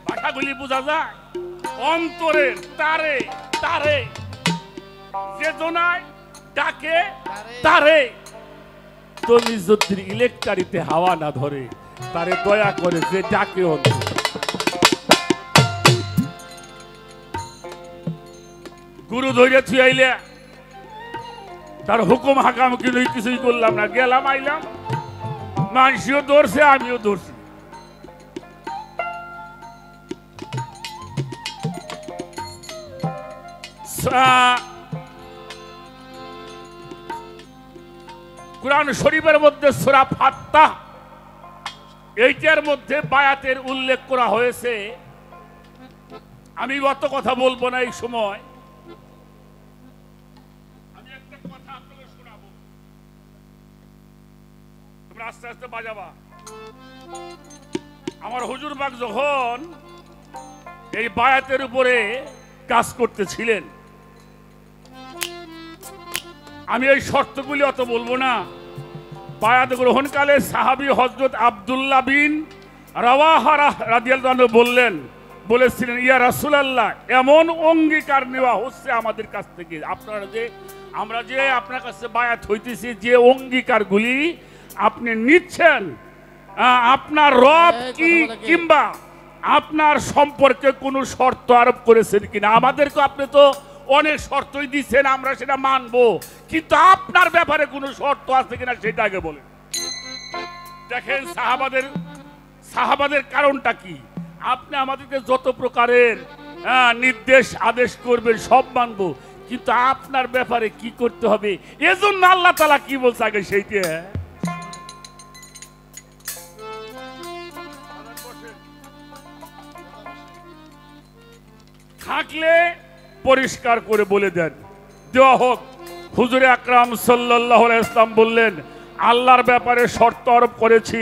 ভাষাগুলি বোঝা যায়, অন্তরের তারে তারে, যে জনায় ডাকে তারে। তুমি যদি ইলেকট্রিতে হাওয়া না ধরে, তারে দয়া করে যে ডাকে অন্তর। গুরু ধরে থুয়াইলে তার হুকুম হাকাম কিন্তু কিছুই করলাম না, গেলাম আইলাম, মানুষও ধরছে আমিও ধরছি। কুরআন শরীফের মধ্যে সূরা ফাত্তাহ এইটার মধ্যে বায়াতের উল্লেখ করা হয়েছে। আমি অত কথা বলবো না এই সময়, আমি একটা কথা আপনাকে শোনাবো, তোমরা আস্তে আস্তে বাজাবা। আমার হুজুর পাক যখন এই বায়াতের উপরে কাজ করতেছিলেন, আমি এই শর্তগুলি অত বলবো না। বায়াত গ্রহণকালে সাহাবী হযরত আব্দুল্লাহ বিন রাওয়াহা রাদিয়াল্লাহু আনহু বলেছিলেন, ইয়া রাসূলুল্লাহ, এমন অঙ্গীকার নেওয়া হচ্ছে আমাদের কাছ থেকে, আমরা যে আপনার কাছে বায়াত হইতেছি, যে অঙ্গীকারগুলি আপনি নিচ্ছেন, আপনার রব কি কিংবা আপনার সম্পর্কে কোনো শর্ত আরোপ করেছেন কিনা। আমাদেরকে আপনি তো অনেক শর্তই দিচ্ছেন, আমরা সেটা মানবো, কিন্তু আপনার ব্যাপারে কোনো শর্ত আছে কিনা সেটা আগে বলেন। দেখেন সাহাবাদের কারণটা কি। আপনি আমাদেরকে যত প্রকারের নির্দেশ আদেশ করবেন সব মানবো, কিন্তু আপনার ব্যাপারে কি করতে হবে, এজন্য আল্লাহ তাআলা কি বলছে আগে সেইটা। থাকলে পরিষ্কার করে বলে দেন, দেওয়া হোক। হুজুরে আকরাম সাল্লাল্লাহু আলাইহি ওয়াসাল্লাম বললেন, আল্লাহর ব্যাপারে শর্ত আরোপ করেছি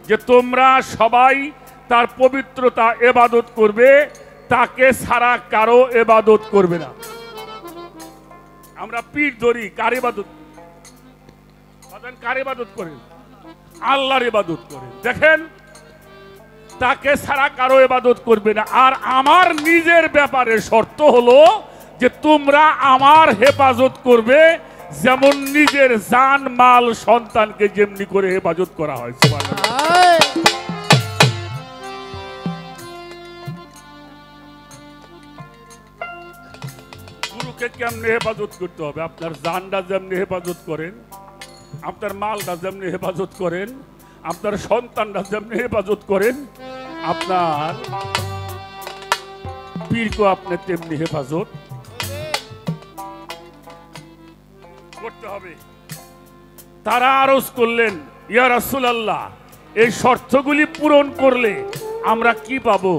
যে তোমরা সবাই তার পবিত্রতা ইবাদত করবে, তাকে ছাড়া কারো ইবাদত করবে না। আমরা পীর ধরি, কার ইবাদত? কার ইবাদত করেন? আল্লাহর ইবাদত করেন। দেখেন, তাকে ছাড়া কারো ইবাদত করবে না। আর আমার নিজের ব্যাপারে শর্ত হলো যে তোমরা আমার হেফাজত করবে, যেমন নিজের জান মাল সন্তানকে যেমনি করে হেফাজত করা হয়। গুরুকে কেমনে হেফাজত করতে হবে? আপনার জানটা যেমনি হেফাজত করেন, আপনার মালটা যেমনি হেফাজত করেন, আপনার সন্তানটা যেমনি হেফাজত করেন, আপনার পীরকে আপনি তেমনি হেফাজত করতে হবে। তারা আরজ করলেন, ইয়া রাসূলুল্লাহ, এই শর্তগুলি পূরণ করলে আমরা কি পাবো?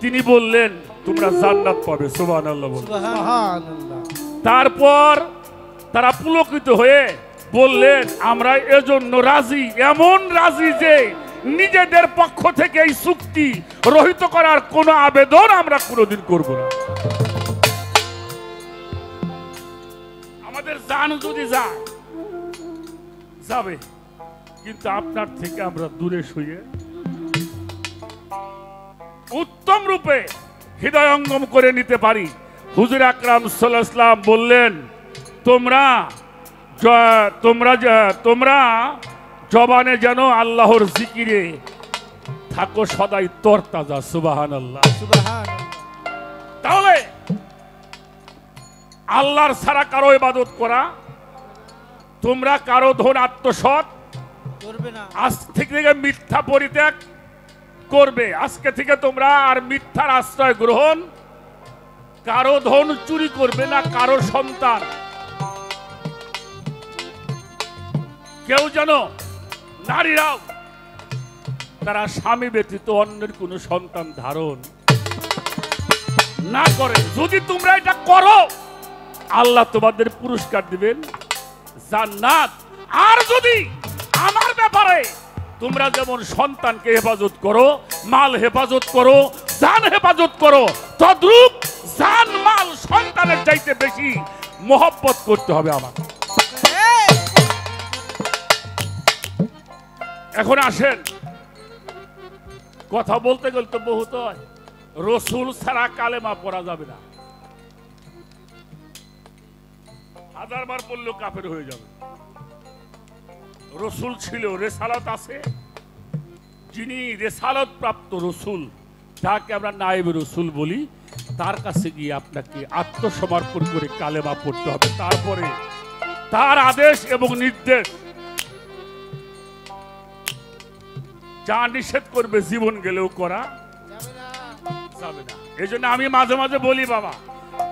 তিনি বললেন, তোমরা জান্নাত পাবে। সুবহানাল্লাহ। সুবহানাল্লাহ। তারপর তারা পুলকিত হয়ে বললেন, আমরা এজন্য রাজি, এমন রাজি যে নিজেদের পক্ষ থেকে এই চুক্তি রহিত করার কোনো আবেদন আমরা কোনোদিন করব না। আমাদের জান যদি যায় যাবে, কিন্তু আপনার থেকে আমরা দূরে শুয়ে উত্তম রূপে হৃদয়ঙ্গম করে নিতে পারি। হুজুর আকরাম সাল্লাল্লাহু আলাইহি ওয়াসাল্লাম বললেন, তোমরা জবানে যেন আল্লাহর জিকিরে থাকো সদাই তরতাজা। সুবহানাল্লাহ। তাহলে আল্লাহর ছাড়া কারো ইবাদত করা, তোমরা কারো ধন আত্মসাৎ করবে না, আজ থেকে মিথ্যা পরিত্যাগ করবে, আজকে থেকে তোমরা আর মিথ্যার আশ্রয় গ্রহণ, কারো ধন চুরি করবে না, কারো সন্তান কেউ যেন, নারীরাও তারা স্বামী ব্যতীত অন্যের কোনো সন্তান ধারণ না করে। যদি তোমরা এটা করো, আল্লাহ তোমাদের পুরস্কার দিবেন জান্নাত। আর যদি আমার ব্যাপারে তোমরা যেমন সন্তানকে হেফাজত করো, মাল হেফাজত করো, জান হেফাজত করো, তদ্রূপ জান মাল সন্তানের চাইতে বেশি মহব্বত করতে হবে আমার। এখন আসেন, কথা বলতে গেলে তো বহুত হয়। রসুল ছাড়া কালেমা পড়া যাবে না, হাজারবার পড়লেও কাফের হয়ে যাবে। রসুল ছিল, রেসালত আছে, যিনি রেসালত প্রাপ্ত রসুল, যাকে আমরা নায়েব রসুল বলি, তার কাছে গিয়ে আপনাকে আত্মসমর্পণ করে কালেমা পড়তে হবে। তারপরে তার আদেশ এবং নির্দেশ যা নিষেধ করবে জীবন গেলেও করা যাবে না। এই জন্য আমি মাঝে মাঝে বলি, বাবা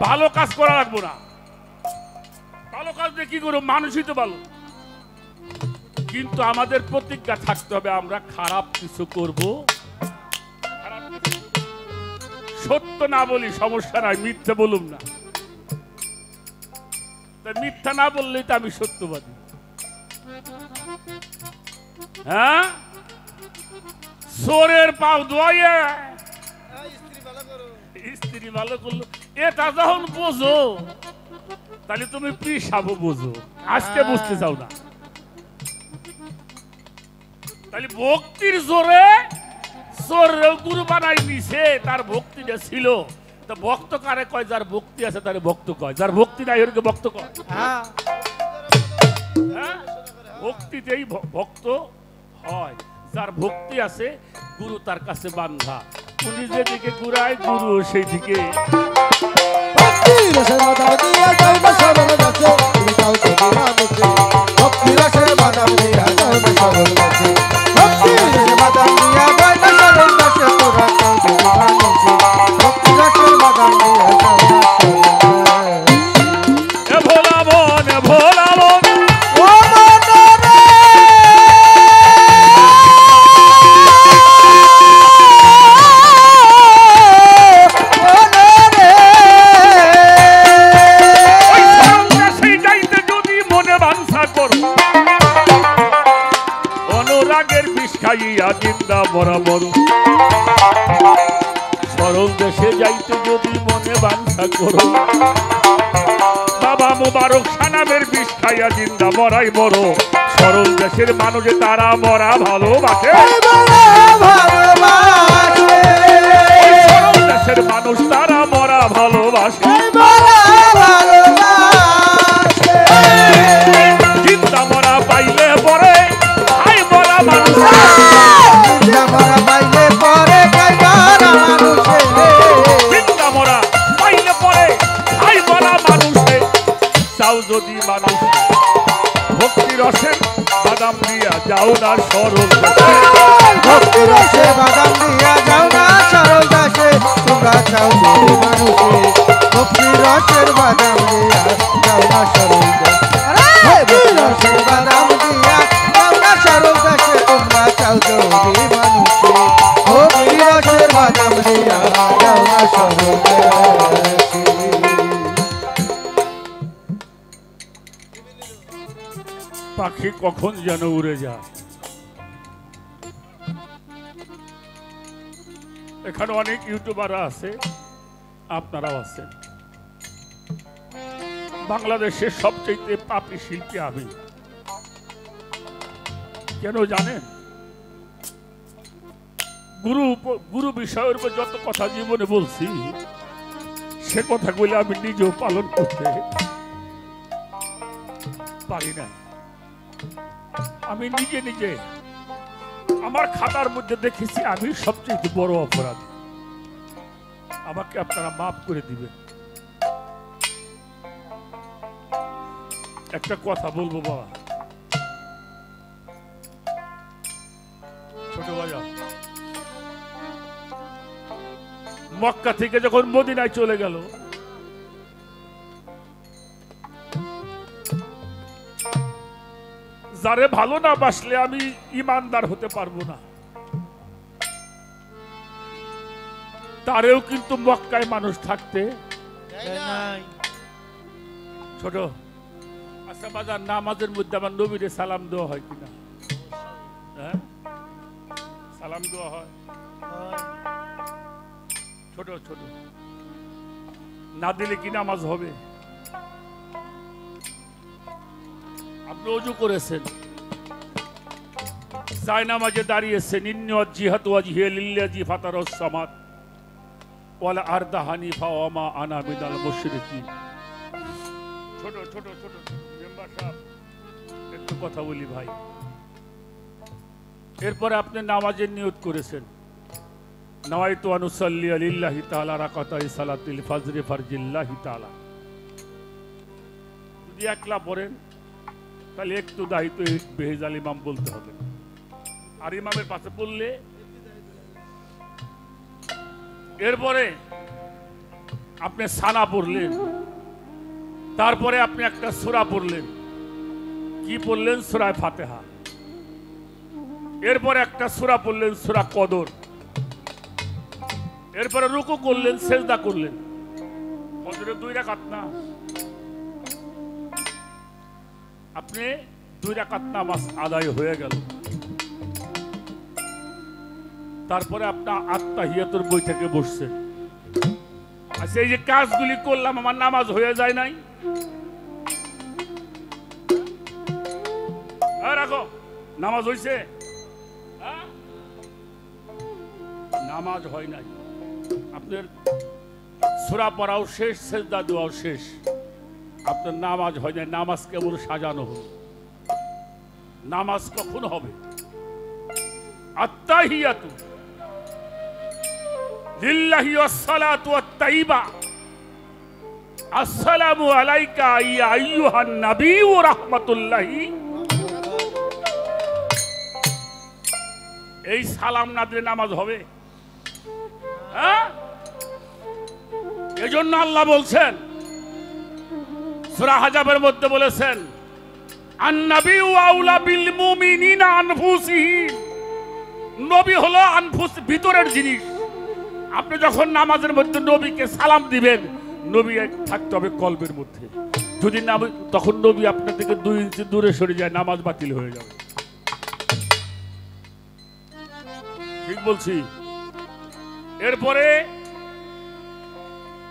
ভালো কাজ করা লাগবো না, ভালো কাজ দিয়ে কি করবো? মানুষই তো ভালো, কিন্তু আমাদের প্রতিজ্ঞা থাকতে হবে আমরা খারাপ কিছু করব, সত্য না বলি সমস্যা নাই, মিথ্যা বলুম না। মিথ্যা না বললেই তো আমি সত্যবাদী। হ্যাঁ, চোরের পাও দোয়াইয়া স্ত্রী ভালো করলো, এটা যখন বোঝো তাহলে তুমি পিসাবো বোঝো, আজকে বুঝতে চাও না। তাহলে ভক্তির জোরে চোরের গুরু বানাই নিছে, তার ভক্তিটা ছিল। তো ভক্ত কারে কয়? যার ভক্তি আছে তারে ভক্ত কয়, যার ভক্তি নাই ওরকে ভক্ত কয়। হ্যাঁ, ভক্তিতেই ভক্ত হয়। যার ভক্তি আছে গুরু তার কাছে বান্ধা, উনি যেদিকে ঘুরায় গুরু সেই দিকে। ভক্তি রসের বাদাম দিয়া যাও না সরল দাসে, তুমি যাও যদি মানুষে। ভক্তি রসের বাদাম দিয়া যাও না সরল দাসে, ভক্তি রসের বাদাম দিয়া যাও না সরল দাসে, তোরা যাও যদি মানুষে। ভক্তি রসের বাদাম দিয়া যাও না সরল দাসে। এ ভোলা মন, এ ভোলা মন, ও মনরে অনুরাগের বিষ খাইয়া জিন্দা বরাবর, সরল দেশে যাইতে যদি মনে বাঞ্ছা করো। বাবা মোবারক সানামের বিষ খাইয়া জিন্দা মরাই বড়, সরল দেশের মানুষে তারা মরা ভালোবাসে। সরল দেশের মানুষ তারা মরা ভালোবাসে। জিন্দা মরা পাইলে পরে হাই মরা মানুষ, জিন্দা মরা পাইলে পরে জিন্দা মরা পাইলে পরে হাই মরা মানুষে। চাও যদি মানুষ ভক্তি রসের বাদাম দিয়া যাও না সরল দেশে। ভক্তি রসে বাদাম দিয়া যাও না সরল দাসে, তোমরা চাও যদি মানুষে। ভক্তি রসের বাদাম দিয়া যাও না সরল দাসে, ভক্তি রসের বাদাম দিয়া যাও না সরল দাসে, তোমরা চাও যদি মানুষে। ভক্তি রসের বাদাম দিয়া যাও না সরল দাসে। পাখি কখন যেন উড়ে যায়। এখানে অনেক ইউটিউবার আছে, আপনারাও আছেন। বাংলাদেশের সবচেয়ে পাপী শিল্পী আমি। কেন জানেন? গুরু বিষয়ের উপর যত কথা জীবনে বলছি, সে কথাগুলি আমি নিজেও পালন করতে পারি না। আমি নিজে নিজে আমার খাতার মধ্যে দেখেছি আমি সবচেয়ে বড় অপরাধী। আমাকে আপনারা মাফ করে দিবেন। একটা কথা বলবো বাবা, ছোট বাজা, মক্কা থেকে যখন মদিনায় চলে গেল, যারে ভালো না বাসলে আমি ইমানদার হতে পারবো না। তারেও কিন্তু মক্কায় মানুষ থাকতে ছোট। আচ্ছা বাজার, নামাজের মধ্যে আমার নবীরে সালাম দেওয়া হয় কিনা? হ্যাঁ, সালাম দেওয়া হয়। ছোট ছোট না দিলে কি নামাজ হবে? আপনি অজু করেছেন, জায়নামাজে দাঁড়িয়েছেন, ইন্নাত জিহাতু ওয়াজহিয়া লিল্লাযী ফাতারাস সামাত ওয়াল আরদা হানিফা ওয়া মা আনা মিনাল মুশরিকিন। ছোট ছোট ছোট মেম্বার সাহেব, একটু কথা বলি ভাই। এরপরে আপনি নামাজের নিয়ত করেছেন, নাওয়াইতু আন উসাল্লি লিল্লাহি তাআলা রাকাতাই সালাতিল ফাজরি ফারজিল্লাহি তাআলা। যদি একলা পড়েন তাহলে একটু দায়িত্ব বেহেজাল ইমাম বলতে হবে, আর ইমামের পাশে পড়লে। এরপরে আপনি সানা পড়লেন, তারপরে আপনি একটা সূরা পড়লেন। কি পড়লেন? সূরা ফাতিহা। এরপরে একটা সূরা পড়লেন, সূরা কদর। এরপরে রুকু করলেন, সেজদা করলেন। ফজরে 2 রাকাত না, আপনি 2 রাকাত নামাজ আদায় হয়ে গেল। তারপরে আপনার আত্তাহিয়াতুর বই থেকে বসছেন। আচ্ছা, এই যে কাজগুলি করলাম, আমার নামাজ হয়ে যায় নাই? রাখো, নামাজ হয়েছে? নামাজ হয় নাই। আপনার সূরা পড়াও শেষ, সেজদা দেওয়াও শেষ, আপনার নামাজ হয় নাই। নামাজ কেবল সাজানো হলো। নামাজ কখন হবে? আত্তাহিয়াতু লিল্লাহি ওয়াসসালাতু ওয়াত-তাইয়্যিবা, আসসালামু আলাইকা ইয়া আইয়ুহান নবী ওয়া রাহমাতুল্লাহি। এই সালাম না দিলে নামাজ হবে? হ্যাঁ, এজন্য আল্লাহ বলছেন, সূরা হাজাবের মধ্যে বলেছেন, আন-নাবিয়্যু আউলা বিল মুমিনিনা আনফুসিহিম। নবী হলো আনফুস, ভিতরের জিনিস। আপনি যখন নামাজের মধ্যে নবীকে সালাম দিবেন, নবী থাকতে হবে কলবের মধ্যে। যদি না, তখন নবী আপনার থেকে 2 ইঞ্চি দূরে সরে যায়, নামাজ বাতিল হয়ে যাবে। ঠিক বলছি? এরপরে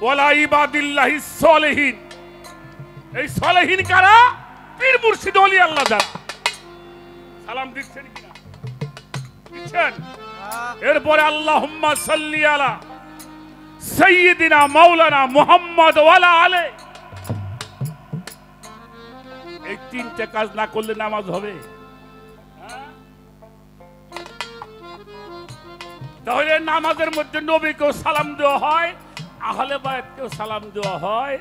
ওয়ালা ইবাদিল্লাহিস সালিহিন। এই সালেহিন কারা? পীর মুর্শিদ ওলি আল্লাহ যারা। সালাম দিচ্ছেন কিনা? দিচ্ছেন। এরপরে আল্লাহুম্মা সাল্লি আলা সাইয়্যিদিনা মাওলানা মুহাম্মদ ওয়া আলা আলে। এই 3টে কাজ না করলে নামাজ হবে? তাহলে নামাজের মধ্যে নবীকেও সালাম দেওয়া হয়, আহলে বায়াতকেও সালাম দেওয়া হয়,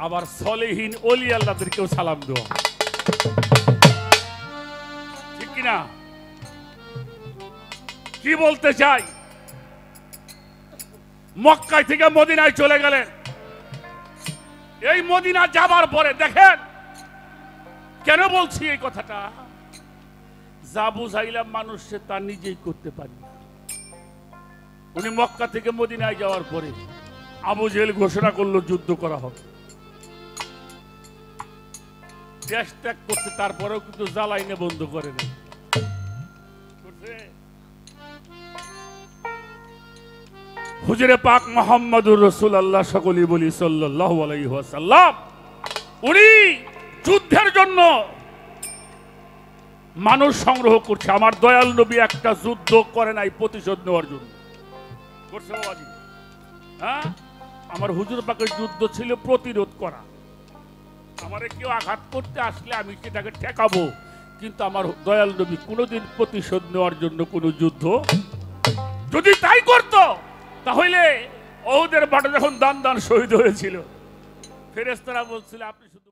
আবার সলিহিন ওলি আল্লাহদেরকেও সালাম দেওয়া। ঠিক কিনা? কি বলতে চাই, মক্কা থেকে মদিনায় চলে গেলেন। এই মদিনা যাবার পরে দেখেন, কেন বলছি এই কথাটা, যা বুঝাইলাম মানুষ সে তা নিজেই করতে পারি না। উনি মক্কা থেকে মদিনায় যাওয়ার পরে আবু জেহেল ঘোষণা করলো যুদ্ধ করা হবে। দেশ ত্যাগ করতে, তারপরেও কিন্তু জ্বালাইনে বন্ধ করে নেই। হুজুরে পাক মুহাম্মদুর রাসূলুল্লাহ, সকলেই বলি সাল্লাল্লাহু আলাইহি ওয়াসাল্লাম, উনি যুদ্ধের জন্য মানুষ সংগ্রহ করছে। আমার দয়াল নবী একটা যুদ্ধ করে নাই প্রতিশোধ নেওয়ার জন্য। করছে বাবাজি? হ্যাঁ, আমার হুজুর পাকের যুদ্ধ ছিল প্রতিরোধ করা। আমারে কেউ আঘাত করতে আসলে আমি সেটাকে ঠেকাবো, কিন্তু আমার দয়াল নবী কোনোদিন প্রতিশোধ নেওয়ার জন্য কোনো যুদ্ধ, যদি তাই করত তাহলে ওদের বাটে যখন দান দান শহীদ হয়েছিল, ফেরেশতারা বলছিল আপনি শুধু